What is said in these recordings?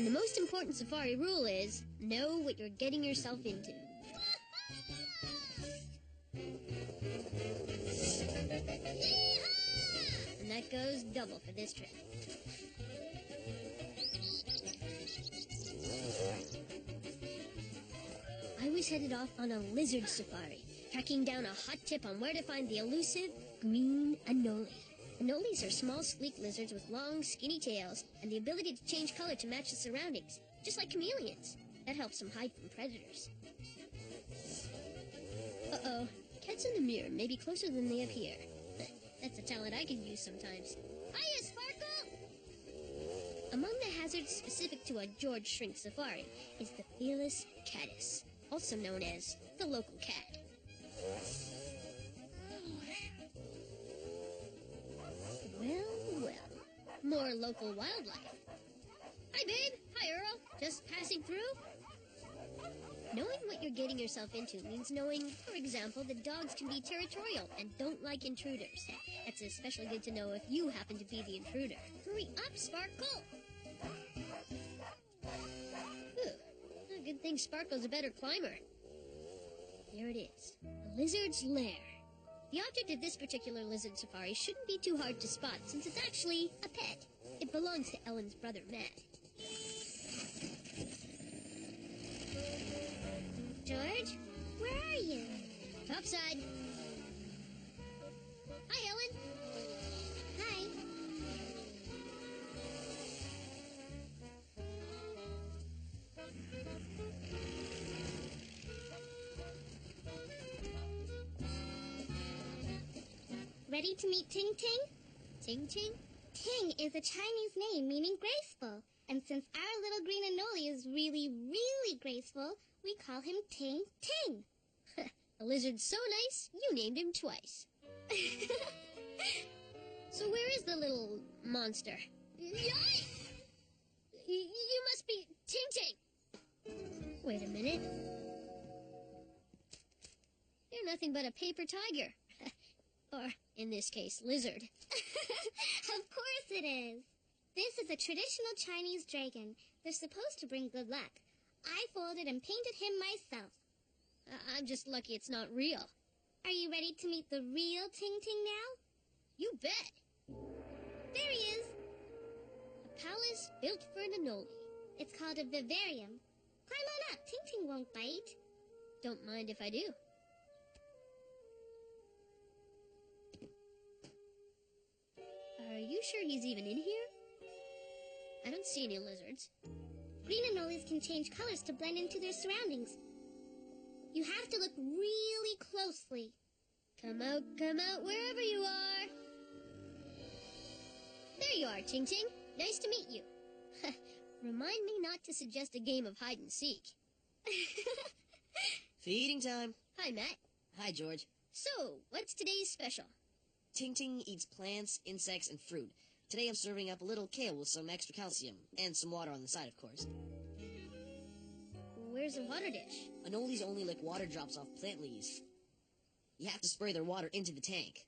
And the most important safari rule is, know what you're getting yourself into. And that goes double for this trip. I was headed off on a lizard safari, tracking down a hot tip on where to find the elusive green anole. Anoles are small, sleek lizards with long, skinny tails and the ability to change color to match the surroundings, just like chameleons. That helps them hide from predators. Uh-oh. Cats in the mirror may be closer than they appear. That's a talent I could use sometimes. Hiya, Sparkle! Among the hazards specific to a George Shrink safari is the fearless caddis, also known as the local cat. Well, more local wildlife. Hi, babe. Hi, Earl. Just passing through? Knowing what you're getting yourself into means knowing, for example, that dogs can be territorial and don't like intruders. That's especially good to know if you happen to be the intruder. Hurry up, Sparkle! Ooh, good thing Sparkle's a better climber. There it is, the lizard's lair. The object of this particular lizard safari shouldn't be too hard to spot since it's actually a pet. It belongs to Ellen's brother, Matt. George, where are you? Topside. Hi, Ellen. Hi. Ready to meet Ting Ting? Ting Ting? Ting is a Chinese name meaning graceful. And since our little green anole is really, really graceful, we call him Ting Ting. A lizard's so nice, you named him twice. So where is the little monster? Yikes! You must be Ting Ting. Wait a minute. You're nothing but a paper tiger. Or, in this case, lizard. Of course it is. This is a traditional Chinese dragon. They're supposed to bring good luck. I folded and painted him myself. I'm just lucky it's not real. Are you ready to meet the real Ting Ting now? You bet. There he is. A palace built for an anole. It's called a vivarium. Climb on up. Ting Ting won't bite. Don't mind if I do. Are you sure he's even in here? I don't see any lizards. Green anoles can change colors to blend into their surroundings. You have to look really closely. Come out, wherever you are. There you are, Ting Ting. Nice to meet you. Remind me not to suggest a game of hide and seek. Feeding time. Hi, Matt. Hi, George. So, what's today's special? Ting Ting eats plants, insects, and fruit. Today I'm serving up a little kale with some extra calcium, and some water on the side, of course. Where's the water dish? Anoles only lick water drops off plant leaves. You have to spray their water into the tank.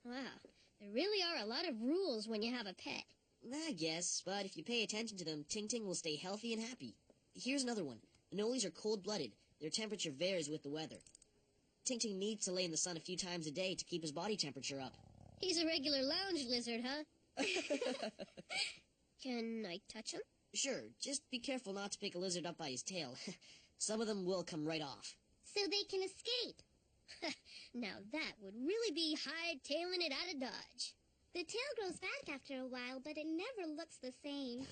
Wow, there really are a lot of rules when you have a pet. I guess, but if you pay attention to them, Ting Ting will stay healthy and happy. Here's another one. Anoles are cold-blooded. Their temperature varies with the weather. Ting Ting needs to lay in the sun a few times a day to keep his body temperature up. He's a regular lounge lizard, huh? Can I touch him? Sure, just be careful not to pick a lizard up by his tail. Some of them will come right off. So they can escape. Now that would really be high-tailing it out of Dodge. The tail grows back after a while, but it never looks the same.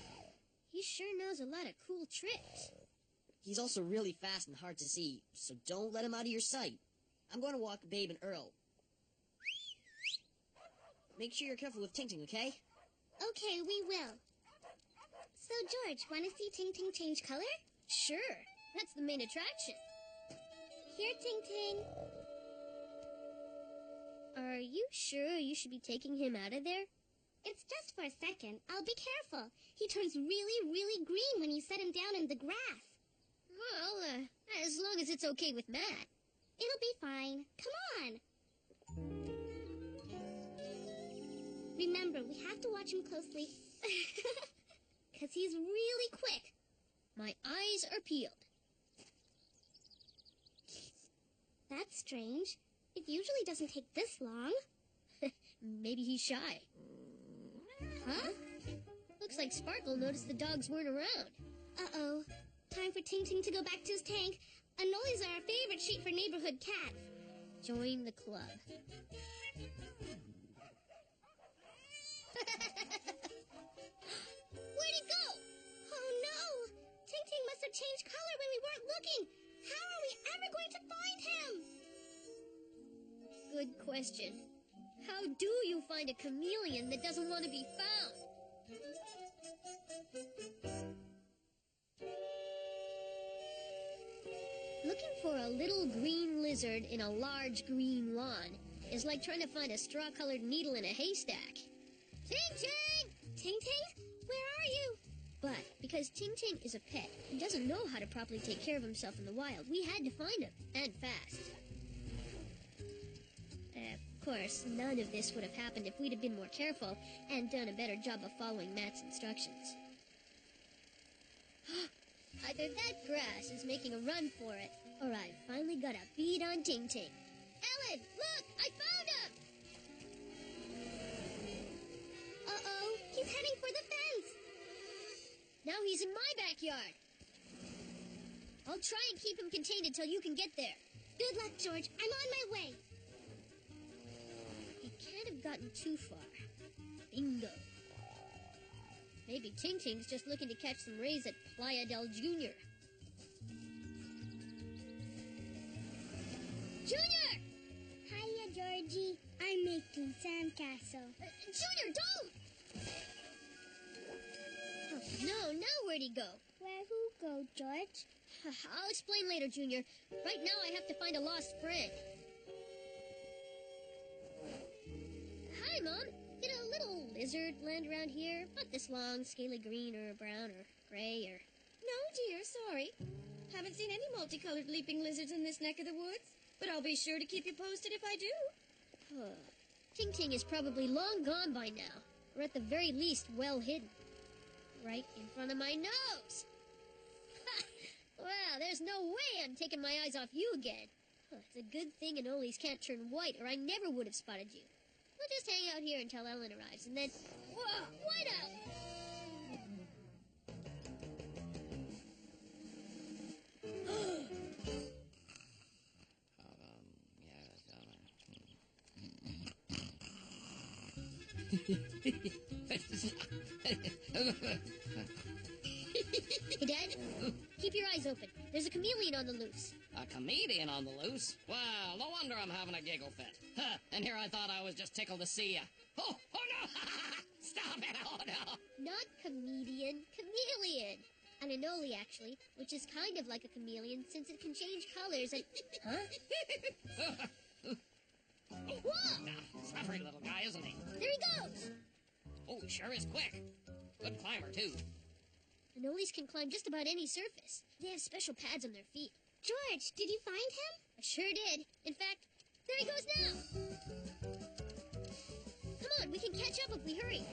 He sure knows a lot of cool tricks. He's also really fast and hard to see, so don't let him out of your sight. I'm going to walk Babe and Earl. Make sure you're careful with Ting Ting, okay? Okay, we will. So, George, want to see Ting Ting change color? Sure. That's the main attraction. Here, Ting Ting. Are you sure you should be taking him out of there? It's just for a second. I'll be careful. He turns really, really green when you set him down in the grass. Well, as long as it's okay with Matt. It'll be fine. Come on. Remember, we have to watch him closely. 'Cause because he's really quick. My eyes are peeled. That's strange. It usually doesn't take this long. Maybe he's shy. Huh? Looks like Sparkle noticed the dogs weren't around. Uh-oh. Time for Ting Ting to go back to his tank. Anoles are our favorite treat for neighborhood cats. Join the club. Where'd he go? Oh, no! Ting Ting must have changed color when we weren't looking. How are we ever going to find him? Good question. How do you find a chameleon that doesn't want to be found? Looking for a little green lizard in a large green lawn is like trying to find a straw-colored needle in a haystack. Ting Ting! Ting Ting? Where are you? But because Ting Ting is a pet and doesn't know how to properly take care of himself in the wild, we had to find him, and fast. Of course, none of this would have happened if we'd have been more careful and done a better job of following Matt's instructions. Either that grass is making a run for it, or I've finally got a bead on Ting Ting. Ellen, look! I found him! Uh-oh, he's heading for the fence. Now he's in my backyard. I'll try and keep him contained until you can get there. Good luck, George. I'm on my way. He can't have gotten too far. Bingo. Maybe Ting Ting's just looking to catch some rays at Playa del Junior. Junior! Hiya, Georgie. I'm making sandcastle. Junior, don't! Oh, no, now where'd he go? Where who go, George? I'll explain later, Junior. Right now I have to find a lost friend. Hi, Mom. Did a little lizard land around here? Not this long, scaly green or brown or gray or... No, dear, sorry. Haven't seen any multicolored leaping lizards in this neck of the woods, but I'll be sure to keep you posted if I do. Ting Ting is probably long gone by now, or at the very least well hidden. Right in front of my nose! Well, there's no way I'm taking my eyes off you again. It's a good thing anoles can't turn white, or I never would have spotted you. We'll just hang out here until Ellen arrives, and then... Whoa! White out! Hey, Dad, keep your eyes open. There's a chameleon on the loose. A comedian on the loose? Well, no wonder I'm having a giggle fit. Huh, and here I thought I was just tickled to see ya. Oh no! Stop it! Oh no! Not comedian, chameleon. An anole, actually, which is kind of like a chameleon since it can change colors and... Huh? Whoa! Slippery little guy, isn't he? There he goes! Oh, he sure is quick. Good climber, too. Anoles can climb just about any surface. They have special pads on their feet. George, did you find him? I sure did. In fact, there he goes now! Come on, we can catch up if we hurry.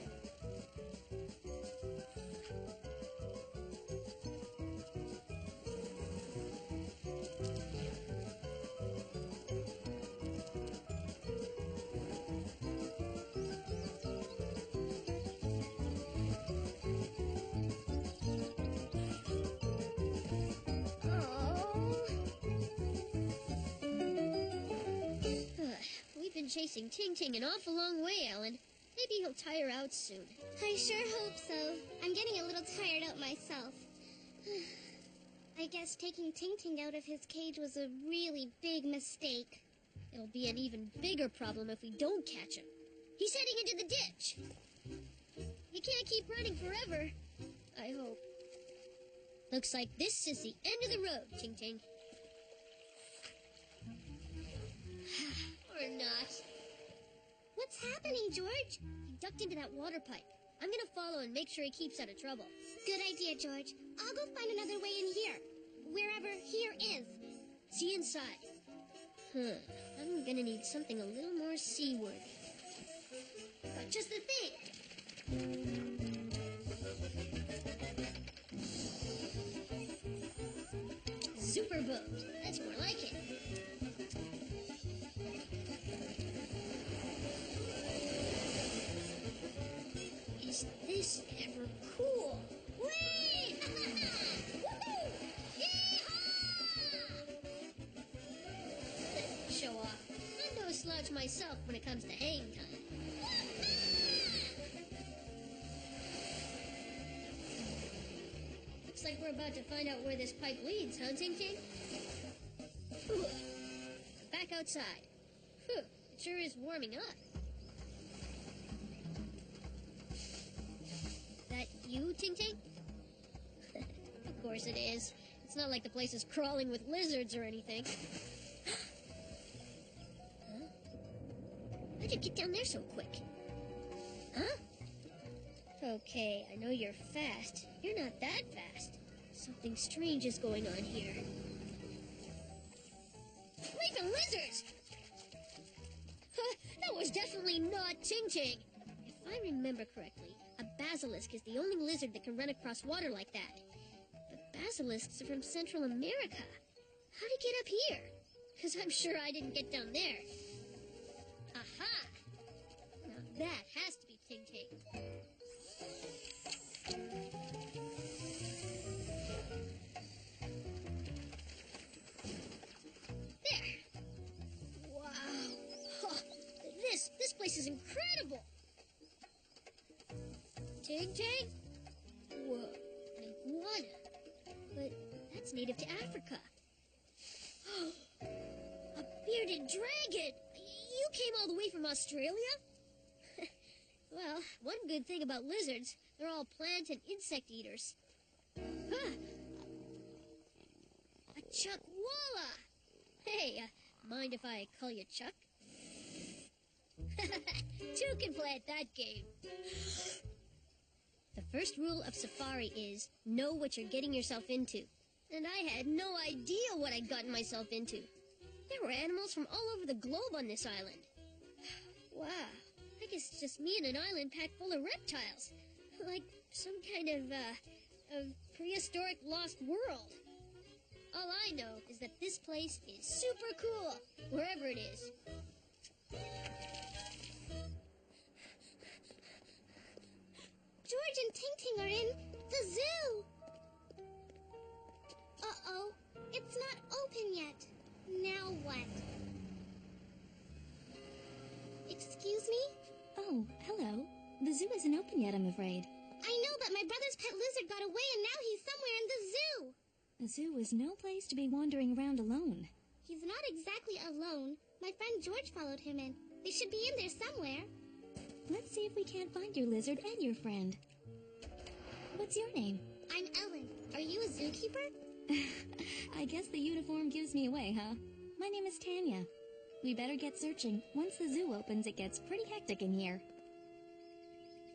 We've been chasing Ting Ting an awful long way, Ellen. Maybe he'll tire out soon. I sure hope so. I'm getting a little tired out myself. I guess taking Ting Ting out of his cage was a really big mistake. It'll be an even bigger problem if we don't catch him. He's heading into the ditch. He can't keep running forever. I hope. Looks like this is the end of the road, Ting Ting. Or not. What's happening, George? He ducked into that water pipe. I'm gonna follow and make sure he keeps out of trouble. Good idea, George. I'll go find another way in here. Wherever here is. See you inside. I'm gonna need something a little more seaworthy. Got just the thing. myself when it comes to hang time. Looks like we're about to find out where this pipe leads, huh, Ting Ting? Whew. I'm back outside. Whew. It sure is warming up. That you, Ting Ting? Of course it is. It's not like the place is crawling with lizards or anything. Huh? How'd you get down there so quick? Huh? Okay, I know you're fast. You're not that fast. Something strange is going on here. Leaping lizards! That was definitely not Ting Ting. If I remember correctly, a basilisk is the only lizard that can run across water like that. But basilisks are from Central America. How'd he get up here? Because I'm sure I didn't get down there. Aha! Now that has to be Ting Ting. There! Wow! Oh, this place is incredible! Ting Ting? Whoa, an iguana. But that's native to Africa. A bearded dragon! You came all the way from Australia? Well, one good thing about lizards, they're all plant and insect eaters. Huh. A chuckwalla! Hey, mind if I call you Chuck? Two can play at that game. The first rule of safari is, know what you're getting yourself into. And I had no idea what I'd gotten myself into. There were animals from all over the globe on this island. Wow, I guess it's just me and an island packed full of reptiles. Like some kind of prehistoric lost world. All I know is that this place is super cool, wherever it is. George and Ting Ting are in the zoo. Uh-oh, it's not open yet. Now what? Excuse me? Oh, hello. The zoo isn't open yet, I'm afraid. I know, but my brother's pet lizard got away and now he's somewhere in the zoo. A zoo is no place to be wandering around alone. He's not exactly alone. My friend George followed him in. They should be in there somewhere. Let's see if we can't find your lizard and your friend. What's your name? I'm Ellen. Are you a zookeeper? I guess the uniform gives me away, huh? My name is Tanya. We better get searching. Once the zoo opens, it gets pretty hectic in here.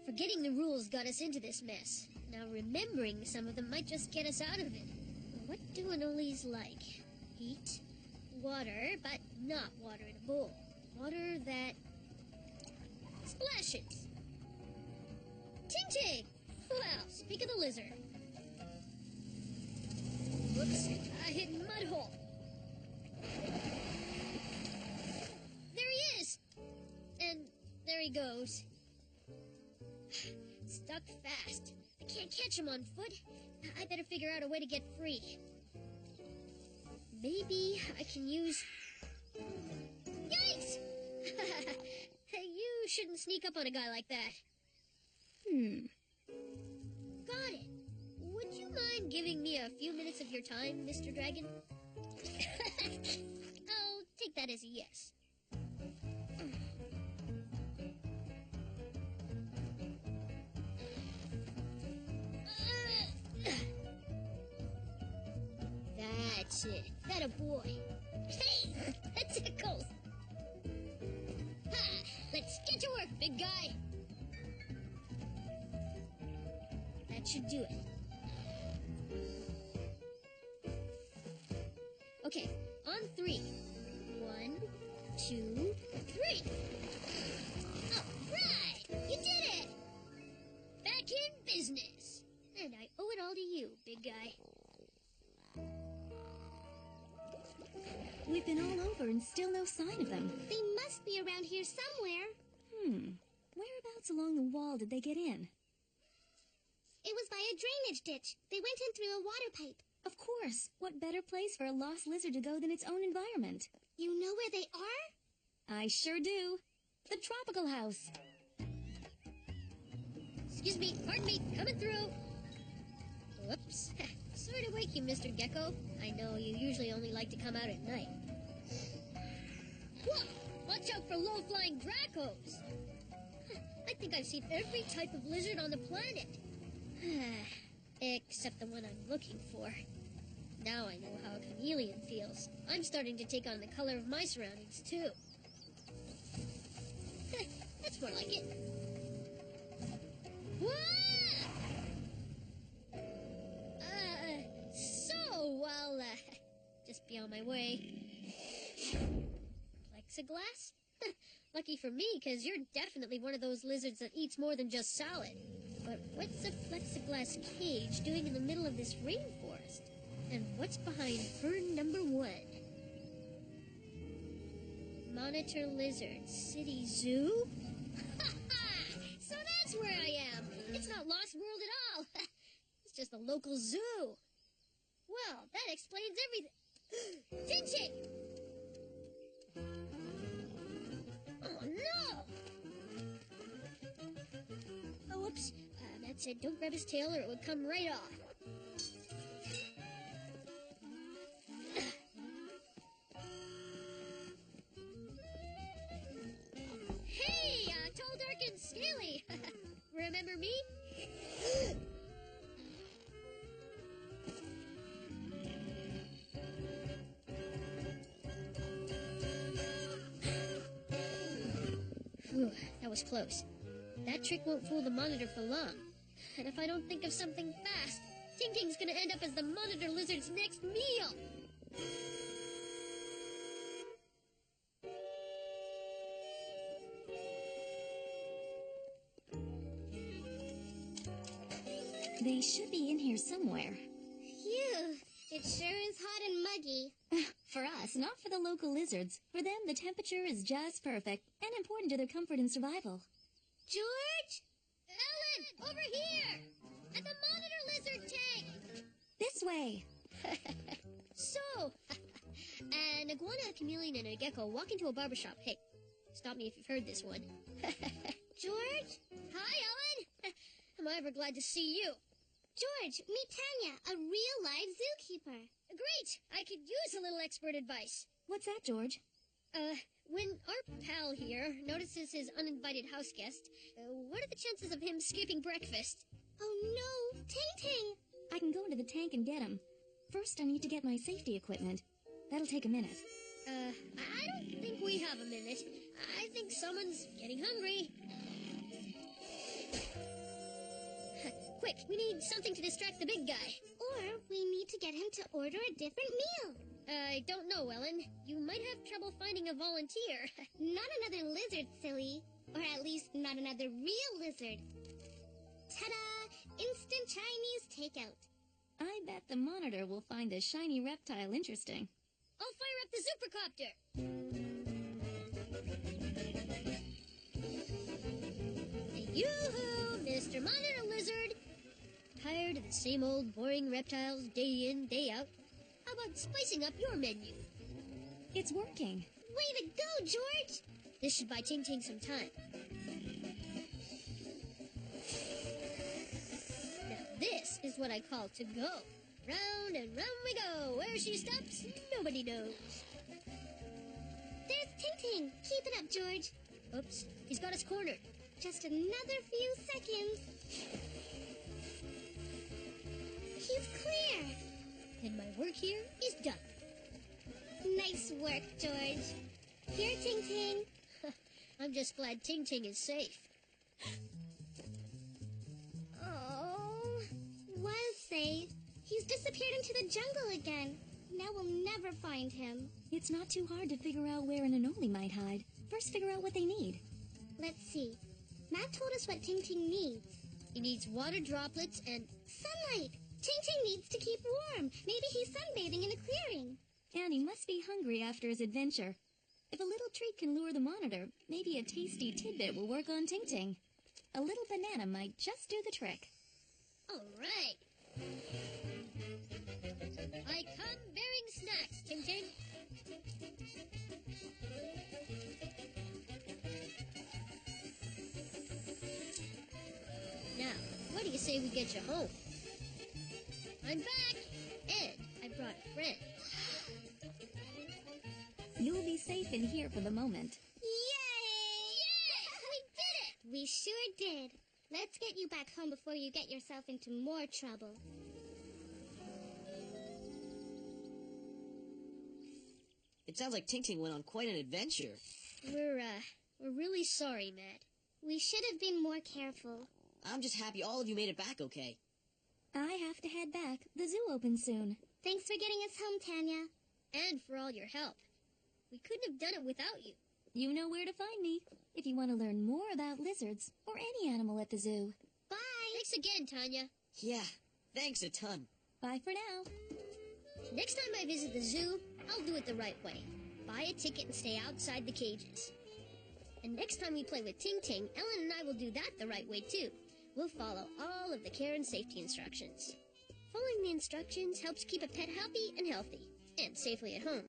Forgetting the rules got us into this mess. Now remembering some of them might just get us out of it. What do anoles like? Heat, water, but not water in a bowl. Water that splashes. Ting Ting! Well, speak of the lizard. Whoops, I hit mud hole. There he is! And there he goes. Stuck fast. I can't catch him on foot. I better figure out a way to get free. Maybe I can use... Yikes! You shouldn't sneak up on a guy like that. Got it. Would you mind giving me a few minutes of your time, Mr. Dragon? I'll take that as a yes. That's it. That a boy. Hey, that tickles. Ha! Let's get to work, big guy. That should do it. Okay, on 3. 1, 2, 3. All right, you did it. Back in business. And I owe it all to you, big guy. We've been all over and still no sign of them. They must be around here somewhere. Whereabouts along the wall did they get in? It was by a drainage ditch. They went in through a water pipe. Of course. What better place for a lost lizard to go than its own environment? You know where they are? I sure do. The tropical house. Excuse me, pardon me, coming through. Whoops. Sorry to wake you, Mr. Gecko. I know you usually only like to come out at night. Whoa! Watch out for low-flying Dracos! I think I've seen every type of lizard on the planet. Except the one I'm looking for. Now I know how a chameleon feels. I'm starting to take on the color of my surroundings, too. That's more like it. Whoa! Just be on my way. Plexiglass? Lucky for me, because you're definitely one of those lizards that eats more than just salad. But what's a plexiglass cage doing in the middle of this rainforest? And what's behind fern number 1? Monitor Lizard City Zoo? So that's where I am. It's not Lost World at all. It's just a local zoo. Well, that explains everything. Ting-ting! Oh, no! Oh, whoops. Matt said don't grab his tail or it would come right off. Hey, tall, dark, and scaly. Remember me? Whew, that was close. That trick won't fool the monitor for long. And if I don't think of something fast, Ting-Ting's gonna end up as the monitor lizard's next meal. They should be in here somewhere. Phew, it sure is hot and muggy. For us, not for the local lizards. For them, the temperature is just perfect and important to their comfort and survival. George? Ellen, over here! At the monitor lizard tank! This way. So, an iguana, a chameleon, and a gecko walk into a barbershop. Hey, stop me if you've heard this one. George? Hi, Ellen! Am I ever glad to see you? George, meet Tanya, a real-life zookeeper. Great! I could use a little expert advice. What's that, George? When our pal here notices his uninvited house guest, what are the chances of him skipping breakfast? Oh no, Ting-Ting! I can go into the tank and get him. First, I need to get my safety equipment. That'll take a minute. I don't think we have a minute. I think someone's getting hungry. Quick, we need something to distract the big guy. Or we need to get him to order a different meal. I don't know, Ellen. You might have trouble finding a volunteer. Not another lizard, silly. Or at least not another real lizard. Ta-da! Instant Chinese takeout. I bet the monitor will find the shiny reptile interesting. I'll fire up the supercopter. Yoo-hoo, Mr. Monitor Lizard. Tired of the same old boring reptiles day in, day out? How about spicing up your menu? It's working. Way to go, George! This should buy Ting-Ting some time. Now this is what I call to go. Round and round we go. Where she stops, nobody knows. There's Ting-Ting. Keep it up, George. Oops, he's got us cornered. Just another few seconds. He's clear. And my work here is done. Nice work, George. Here, Ting-Ting. I'm just glad Ting-Ting is safe. Oh, was safe. He's disappeared into the jungle again. Now we'll never find him. It's not too hard to figure out where an anole might hide. First, figure out what they need. Let's see. Matt told us what Ting-Ting needs. He needs water droplets and sunlight. Ting-Ting needs to keep warm. Maybe he's sunbathing in a clearing. And he must be hungry after his adventure. If a little treat can lure the monitor, maybe a tasty tidbit will work on Ting-Ting. A little banana might just do the trick. All right. I come bearing snacks, Ting-Ting. Now, what do you say we get you home? I'm back, and I brought a friend. You'll be safe in here for the moment. Yay! We did it! We sure did. Let's get you back home before you get yourself into more trouble. It sounds like Ting Ting went on quite an adventure. We're really sorry, Matt. We should have been more careful. I'm just happy all of you made it back okay. I have to head back. The zoo opens soon. Thanks for getting us home, Tanya. And for all your help. We couldn't have done it without you. You know where to find me if you want to learn more about lizards or any animal at the zoo. Bye! Thanks again, Tanya. Yeah, thanks a ton. Bye for now. Next time I visit the zoo, I'll do it the right way. Buy a ticket and stay outside the cages. And next time we play with Ting Ting, Ellen and I will do that the right way too. We'll follow all of the care and safety instructions. Following the instructions helps keep a pet happy and healthy, and safely at home.